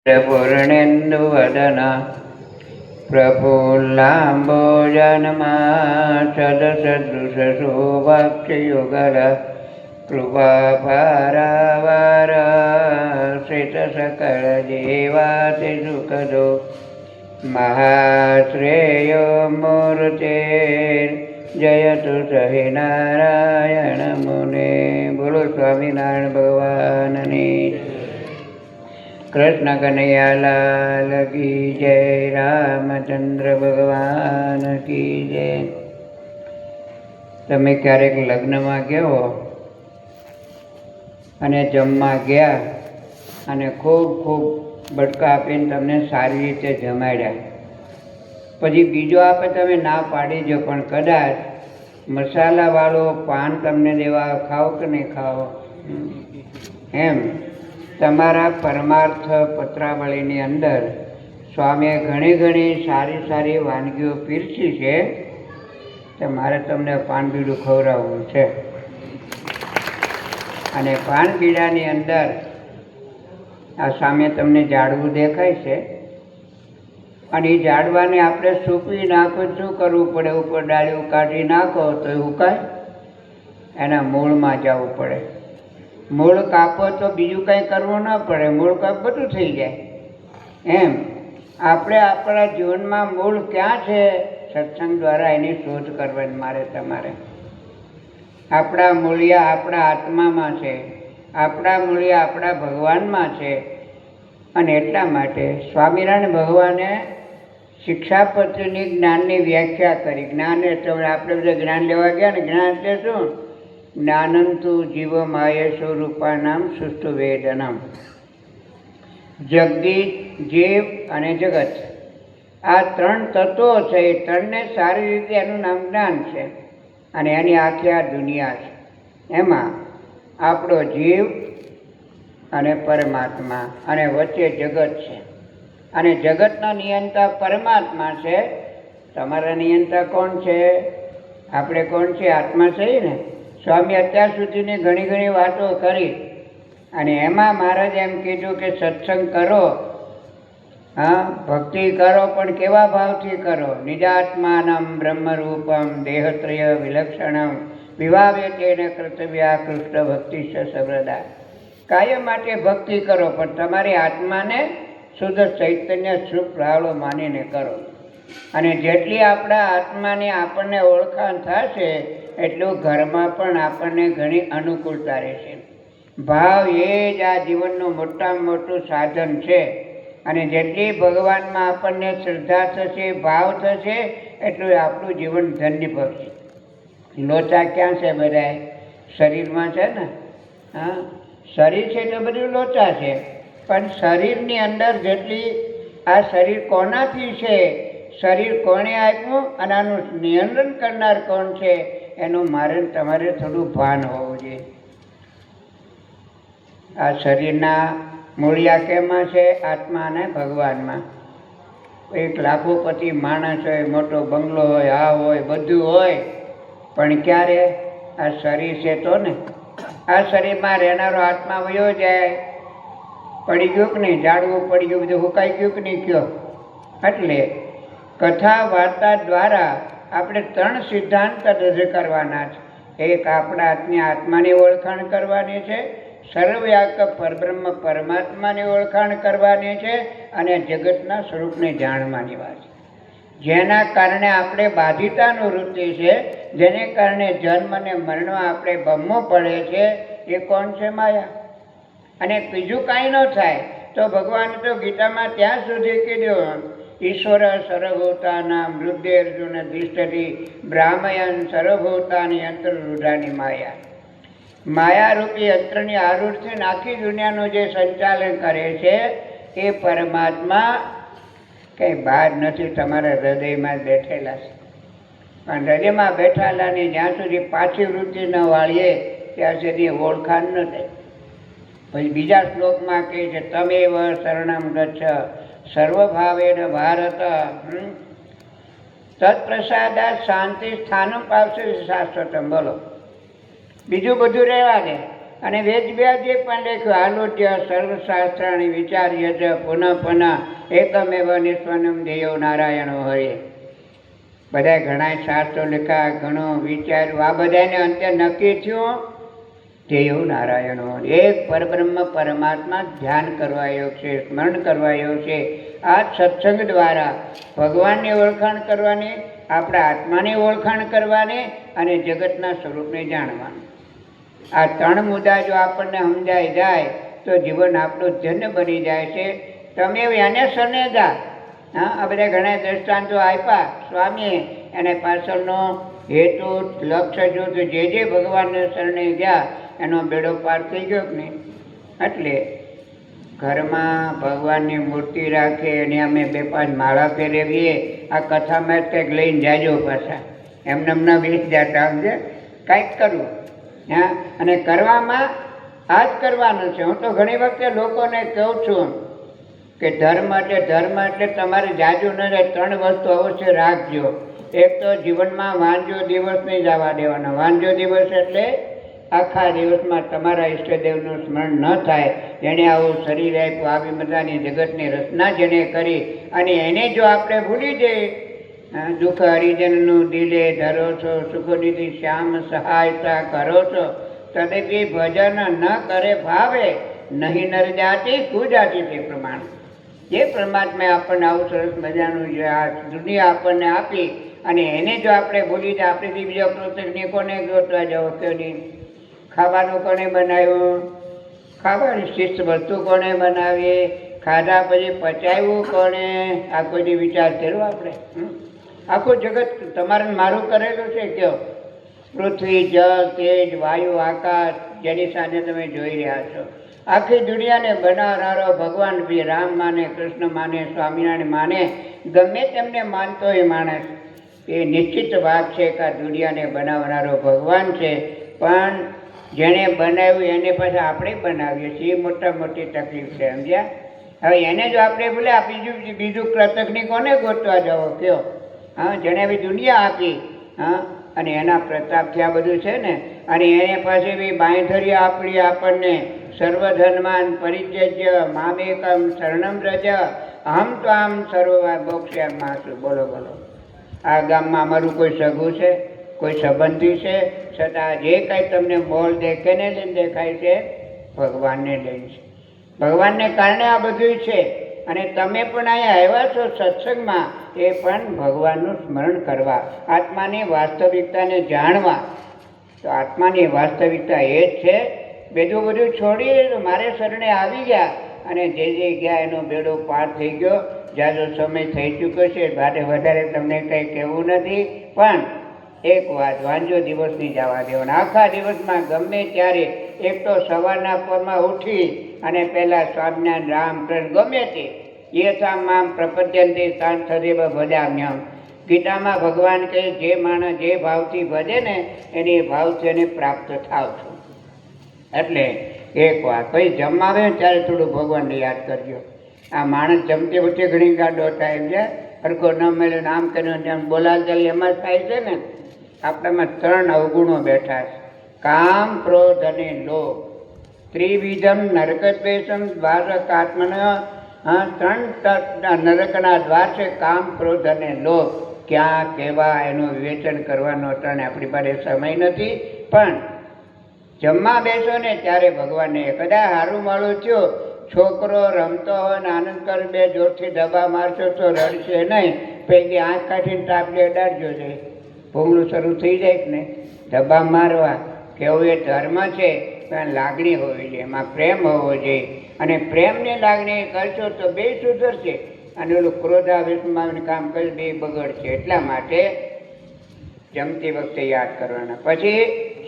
પૂર્ણેન્દુવદન પ્રફુલ્લાંબોજન્માસદસદૃશશોભાક્ષયુગલ કૃપાપારાવાર શ્રિતસકળજીવાતિસુખદો મહાશ્રેયો મૂર્તે જયતુ સહિનારાયણ મુને. બોલો સ્વામિનારાયણ ભગવાનની. કૃષ્ણ કનૈયાલાલ કી જય. રામચંદ્ર ભગવાન કી જય. તમે ક્યારેક લગ્નમાં ગયો અને જમવા ગયા અને ખૂબ ખૂબ બટકા આપીને તમને સારી રીતે જમાડ્યા, પછી બીજો આપે તમે ના પાડી દો, પણ કદાચ મસાલાવાળો પાન તમને દેવા ખાઓ કે નહીં ખાઓ? એમ તમારા પરમાર્થ પત્રાવળીની અંદર સ્વામીએ ઘણી ઘણી સારી સારી વાનગીઓ પીરસી છે, તો મારે તમને પાનબીડું ખવડાવવું છે. અને પાનબીડાની અંદર આ સામે તમને ઝાડવું દેખાય છે, અને એ ઝાડવાને આપણે સૂકવી નાખો, શું કરવું પડે? ઉપર ડાળીઓ કાઢી નાખો તો એ ઉકાય, એના મૂળમાં જવું પડે. મૂળ કાપો તો બીજું કંઈ કરવું ન પડે, મૂળ કાપ બધું થઈ જાય. એમ આપણે આપણા જીવનમાં મૂળ ક્યાં છે? સત્સંગ દ્વારા એની શોધ કરવાની મારે તમારે. આપણા મૂળિયા આપણા આત્મામાં છે, આપણા મૂળિયા આપણા ભગવાનમાં છે. અને એટલા માટે સ્વામિનારાયણ ભગવાને શિક્ષાપત્રીની જ્ઞાનની વ્યાખ્યા કરી. જ્ઞાન એટલે આપણે બધા જ્ઞાન લેવા ગયા ને, જ્ઞાન એટલે શું? જ્ઞાનંતુ જીવ માયેશો રૂપાનામ સુષ્ટુ વેદનમ. જગદીશ, જીવ અને જગત, આ ત્રણ તત્વો છે. એ ત્રણને સારી રીતે એનું નામ જ્ઞાન છે, અને એની આખી આ દુનિયા છે. એમાં આપણો જીવ અને પરમાત્મા, અને વચ્ચે જગત છે. અને જગતના નિયંતા પરમાત્મા છે. તમારા નિયંતા કોણ છે? આપણે કોણ છે? આત્મા છે ને. સ્વામી અત્યાર સુધીની ઘણી ઘણી વાતો કરી, અને એમાં મહારાજ એમ કીધું કે સત્સંગ કરો, હા, ભક્તિ કરો, પણ કેવા ભાવથી કરો? નિજાત્માનમ બ્રહ્મરૂપમ દેહત્રય વિલક્ષણમ વિવાવ્યતેન કર્તવ્યા કૃષ્ણ ભક્તિ સવ્રદા. કાયમ માટે ભક્તિ કરો, પણ તમારી આત્માને શુદ્ધ ચૈતન્ય શુભ પ્રાવળો માનીને કરો. અને જેટલી આપણા આત્માની આપણને ઓળખાણ થશે, એટલું ઘરમાં પણ આપણને ઘણી અનુકૂળતા રહેશે. ભાવ એ જ આ જીવનનું મોટામાં મોટું સાધન છે. અને જેટલી ભગવાનમાં આપણને શ્રદ્ધા થશે, ભાવ થશે, એટલું આપણું જીવન ધન્ય ભરશે. લોચા ક્યાં છે? બધાય શરીરમાં છે ને. હા, શરીર છે તો બધું લોચા છે, પણ શરીરની અંદર જેટલી, આ શરીર કોનાથી છે, શરીર કોણે આપ્યું, અને આનું નિયંત્રણ કરનાર કોણ છે, એનું મારે તમારે થોડું ભાન હોવું જોઈએ. આ શરીરના મૂળિયા કેમાં છે? આત્મા અને ભગવાનમાં. એક લાખોપતિ માણસ હોય, મોટો બંગલો હોય, આ હોય, બધું હોય, પણ ક્યારે? આ શરીર છે તો ને. આ શરીરમાં રહેનારો આત્મા વયો જાય, પડી ગયું કે નહીં? ઝાડવું પડી ગયું, બધું હુકાઈ ગયું કે નહીં? કયો? એટલે કથા વાર્તા દ્વારા આપણે ત્રણ સિદ્ધાંત રજૂ કરવાના છે. એક આપણા આત્માની ઓળખાણ કરવાની છે, સર્વવ્યાપક પરબ્રહ્મ પરમાત્માની ઓળખાણ કરવાની છે, અને જગતના સ્વરૂપને જાણવાની વાત છે. જેના કારણે આપણે બાધિતાનું વૃત્તિ છે, જેને કારણે જન્મ અને મરણમાં આપણે બમવો પડે છે, એ કોણ છે? માયા. અને બીજું કાંઈ ન થાય તો ભગવાને તો ગીતામાં ત્યાં સુધી કીધું, ઈશ્વર સર્વભૂતાનાં મૃદ્ધે અર્જુન ધિષ્ઠતિ બ્રાહ્મયન સર્વભૂતાની અંતર્રુધાની માયા. માયારૂપી યંત્રની આરૂઢથી આખી દુનિયાનું જે સંચાલન કરે છે, એ પરમાત્મા કંઈ બહાર નથી, તમારા હૃદયમાં બેઠેલા છે. પણ હૃદયમાં બેઠેલાની જ્યાં સુધી પાછી વૃત્તિ ન વાળીએ ત્યાં સુધી ઓળખાણ ન થાય. પછી બીજા શ્લોકમાં કહે છે, તમેવ શરણમ ગચ્છ સર્વભાવેન ભારત તત્પ્રસાદાત શાંતિ સ્થાનમ પાવશે શાશ્વતમ. બોલો, બીજું બધું રહેવા દે, અને વેદવ્યાસે પણ લખ્યું આલોચ્ય સર્વશાસ્ત્રાણી વિચાર્ય છે પુનઃ પુનઃ એકમેવ નિસ્વનમ ધ્યેયો નારાયણો હરે. બધા ઘણા શાસ્ત્રો લખ્યા, ઘણું વિચાર્યું, આ બધાને અંતે નક્કી થયું ધ્યેયો નારાયણો, એક પરબ્રહ્મ પરમાત્મા ધ્યાન કરવા યોગ છે, સ્મરણ કરવા યોગ છે. આ સત્સંગ દ્વારા ભગવાનની ઓળખાણ કરવાની, આપણા આત્માની ઓળખાણ કરવાની અને જગતના સ્વરૂપને જાણવાનું. આ ત્રણ મુદ્દા જો આપણને સમજાઈ જાય તો જીવન આપણું ધન્ય બની જાય છે. તમે એને શરણે જા. હા, આ બધા ઘણા દ્રષ્ટાંતો આપ્યા સ્વામીએ, એને પાછળનો હેતુ લક્ષ્ય જોતું, જે ભગવાનને શરણે ગયા એનો બેડો પાર થઈ ગયો કે નહીં. એટલે ઘરમાં ભગવાનની મૂર્તિ રાખે અને અમે 2-5 માળા ફેરવીએ, આ કથામાં જ કંઈક લઈને જાજો પાછા, એમને ન બેસી જતા, સમજે, કાંઈક કરવું. હા, અને કરવામાં આ જ કરવાનું છે. હું તો ઘણી વખતે લોકોને કહું છું કે ધર્મ એટલે તમારે જાજુ ન જાય, 3 વસ્તુ અવશ્ય રાખજો. એક તો જીવનમાં વાંજો દિવસ નહીં જવા દેવાનો. વાંજો દિવસ એટલે આખા દિવસમાં તમારા ઈષ્ટદેવનું સ્મરણ ન થાય. જેણે આવું શરીર આપ્યું, આવી બધાની જગતની રચના જેણે કરી, અને એને જો આપણે ભૂલી જઈએ, દુઃખ હરિજનનું દિલે ધરો છો, સુખનિધિ શ્યામ સહાયતા કરો છો, તદપી ભજન ન કરે ભાવે, નહીં નર જાતિ કુજાતિ. તે પ્રમાણે જે પરમાત્માએ આપણને આવું સરસ મજાનું જે આ દુનિયા આપણને આપી, અને એને જો આપણે ભૂલી જાય, આપણેથી બીજા કૃતજ્ઞ કોને ગોતવા જાઓ કે નહીં? ખાવાનું કોને બનાવ્યું? ખાવાની શિસ્ત વસ્તુ કોને બનાવીએ? ખાધા પછી પચાવ્યું કોને? આ કોઈની વિચાર કર્યો આપણે? આખું જગત તમારે મારું કરેલું છે. કયો પૃથ્વી, જળ, તેજ, વાયુ, આકાશ, જેની સાથે તમે જોઈ રહ્યા છો, આખી દુનિયાને બનાવનારો ભગવાન બી રામ માને, કૃષ્ણ માને, સ્વામિનારાયણ માને, ગમે તેમને માનતો એ માણસ, એ નિશ્ચિત વાત છે કે આ દુનિયાને બનાવનારો ભગવાન છે. પણ જેણે બનાવ્યું એને પછી આપણે બનાવીએ છીએ, એ મોટી તકલીફ છે, સમજ્યા? હવે એને જો આપણે બોલ્યા બીજું કૃતજ્ઞ કોને ગોતવા જાઓ? કયો? હા, જેણે આવી દુનિયા આપી, હા, અને એના પ્રતાપથી આ બધું છે ને, અને એને પાસે બી બાંયધરી આપણી આપણને, સર્વધર્માન પરિત્યજ્ય મામેકમ શરણમ વ્રજ અહમ ત્વામ સર્વ મોક્ષયામાસુ. બોલો બોલો. આ ગામમાં અમારું કોઈ સગું છે, કોઈ સંબંધી છે, છતાં જે કાંઈ તમને મોલ દેખે ને લઈને દેખાય છે, ભગવાનને લઈને છે. ભગવાનને કારણે આ બધું છે. અને તમે પણ અહીંયા આવ્યા છો સત્સંગમાં, એ પણ ભગવાનનું સ્મરણ કરવા, આત્માની વાસ્તવિકતાને જાણવા. તો આત્માની વાસ્તવિકતા એ જ છે. બધું છોડી મારે શરણે આવી ગયા, અને જે ગયા એનો બેડો પાર થઈ ગયો. જાજો સમય થઈ ચૂક્યો છે, વધારે તમને કંઈ કહેવું નથી. પણ એક વાત, વાંજો દિવસ નહીં જવા દેવાનો. આખા દિવસમાં ગમે ત્યારે એક તો સવારના પોરમાં ઉઠી અને પહેલાં સ્વામિનારાયણ, રામ, કૃષ્ણ ગમે તે યથા મામ પ્રપદ્યંતે તાન સદૈવ ભજામ્યહમ. ગીતામાં ભગવાન કહે, જે માણસ જે ભાવથી ભજે ને એની ભાવથી એને પ્રાપ્ત થાવ છો. એટલે એક વાત, પછી જમવા આવે ત્યારે થોડું ભગવાનને યાદ કરજો. આ માણસ જમતી વચ્ચે ઘણી ગાડો થાય, એમ છે, હરખો ન મળ્યો, આમ કર્યું, જેમ બોલાવતા એમાં થાય છે ને. આપણામાં 3 અવગુણો બેઠા છે: કામ, ક્રોધ અને લોભ. ત્રિવિધમ નરકદ્વેષમ દ્વારકાત્મન. 3 નરકના દ્વાર છે: કામ, ક્રોધ અને લોભ. ક્યાં કેવા એનું વિવેચન કરવાનો ત્રણે આપણી પાસે સમય નથી. પણ જમવા બેસો ને ત્યારે ભગવાનને કદાચ સારું માળું થયો, છોકરો રમતો હોય ને આનંદ કર, 2 જોરથી ડબ્બા મારશો તો રડશે નહીં. પછી આંખ કાઢીને તાપલે અડાડજો છે, ભૂંગળું શરૂ થઈ જાય કે નહીં? ડબ્બા મારવા કેવું એ ધર્મ છે, પણ લાગણી હોવી જોઈએ, એમાં પ્રેમ હોવો જોઈએ. અને પ્રેમની લાગણી કરશો તો 2 સુધરશે. અને ઓલું ક્રોધાવેશમાં કામ કરી 2 બગડશે. એટલા માટે જમતી વખતે યાદ કરવાના. પછી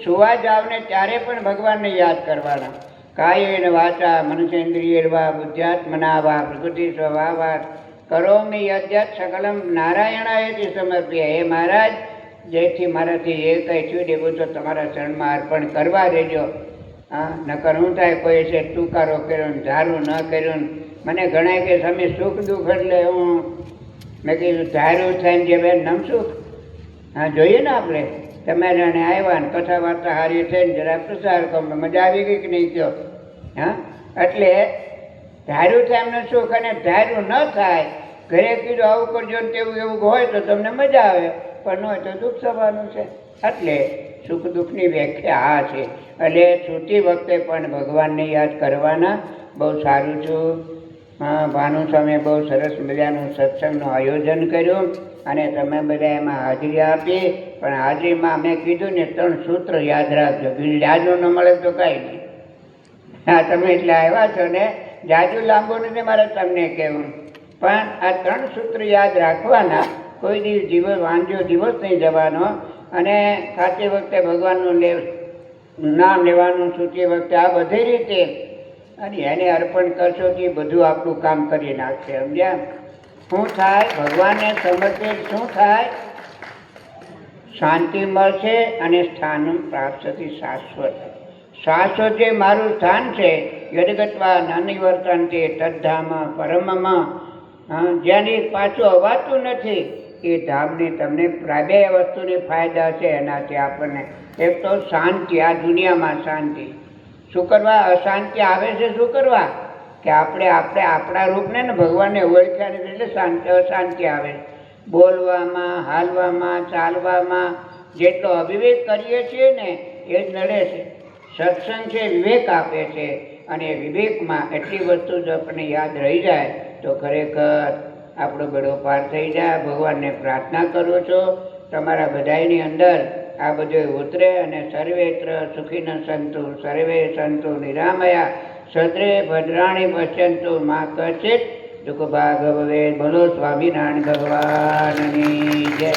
સુવા જાવ ને ત્યારે પણ ભગવાનને યાદ કરવાના. કાયેન વાચા મનસેન્દ્રિયર્વા બુદ્ધ્યાત્મના વા પ્રકૃતિ સ્વભાવાત કરોમિ યદ્યત સકલમ નારાયણાયથી સમર્પ્ય. હે મહારાજ, જેથી મારાથી એ કંઈ થયું દેવું તો તમારા ચરણમાં અર્પણ કરવા દેજો. હા, નકર હું થાય, કોઈ છે તુકારો કર્યો ને ધારું ન કર્યું. મને ઘણા કે સ્વામી સુખ દુઃખ એટલે મેં કીધું ધાર્યું થાય ને જે બેન નમ સુખ. હા, જોઈએ ને આપણે તમે જાણે આવ્યા ને કથા વાર્તા હારી થઈને જરા પ્રસાર કરો, મજા આવી ગઈ કે નહીં કહો? હા, એટલે ધાર્યું થાય એમને સુખ, અને ધાર્યું ન થાય, ઘરે કીધું આવું કરજો ને તેવું એવું હોય તો તમને મજા આવે, પણ ન હોય તો દુઃખ થવાનું છે. એટલે સુખ દુઃખની વ્યાખ્યા આ છે. એટલે સૂતી વખતે પણ ભગવાનને યાદ કરવાના. બહુ સારું છું. ભાનુ સ્વામીએ બહુ સરસ મજાનું સત્સંગનું આયોજન કર્યું અને તમે બધા એમાં હાજરી આપી. પણ હાજરીમાં મેં કીધું ને 3 સૂત્ર યાદ રાખજો, જાજુ ન મળે તો કાંઈ નહીં. હા, તમે એટલે આવ્યા છો ને, જાજુ લાંબુ નથી મારે તમને કહેવું, પણ આ 3 સૂત્ર યાદ રાખવાના. કોઈ દિવસ વાંધો દિવસ નહીં જવાનો, અને ખાતી વખતે ભગવાનનું નામ લેવાનું, સૂતી વખતે આ બધી રીતે અને એને અર્પણ કરશો કે બધું આપણું કામ કરી નાખશે. સમજ્યા? શું થાય? ભગવાનને સમર્પિત શું થાય? શાંતિ મળશે અને સ્થાન પ્રાપ્ત થતી શાશ્વત. શાશ્વત જે મારું સ્થાન છે, યદગત્વા નાનિવર્તન્તે તદ્ધામ પરમમાં, જ્યાંની પાછું અવાતું નથી એ ધામની તમને બે વસ્તુની ફાયદા છે એનાથી આપણને. એક તો શાંતિ, આ દુનિયામાં શાંતિ. શું કરવા? અશાંતિ આવે છે શું કરવા? કે આપણે આપણા રૂપને ને ભગવાનને ઓળખ્યા નથી એટલે અશાંતિ આવે. બોલવામાં, હાલવામાં, ચાલવામાં જેટલો અવિવેક કરીએ છીએ ને એ જ નડે છે. સત્સંગ છે વિવેક આપે છે, અને વિવેકમાં એટલી વસ્તુ જો આપણને યાદ રહી જાય તો ખરેખર આપણો બેડો પાર થઈ જાય. ભગવાનને પ્રાર્થના કરું છું તમારા બધાની અંદર આ બધું ઉતરે, અને સર્વેત્ર સુખીન સંતુ, સર્વે સંતુ નિરામયા, સદ્રે ભદ્રાણી પશ્યંતુ મા કચિત દુઃખ ભાગ ભવે. બોલો સ્વામિનારાયણ ભગવાનની જય.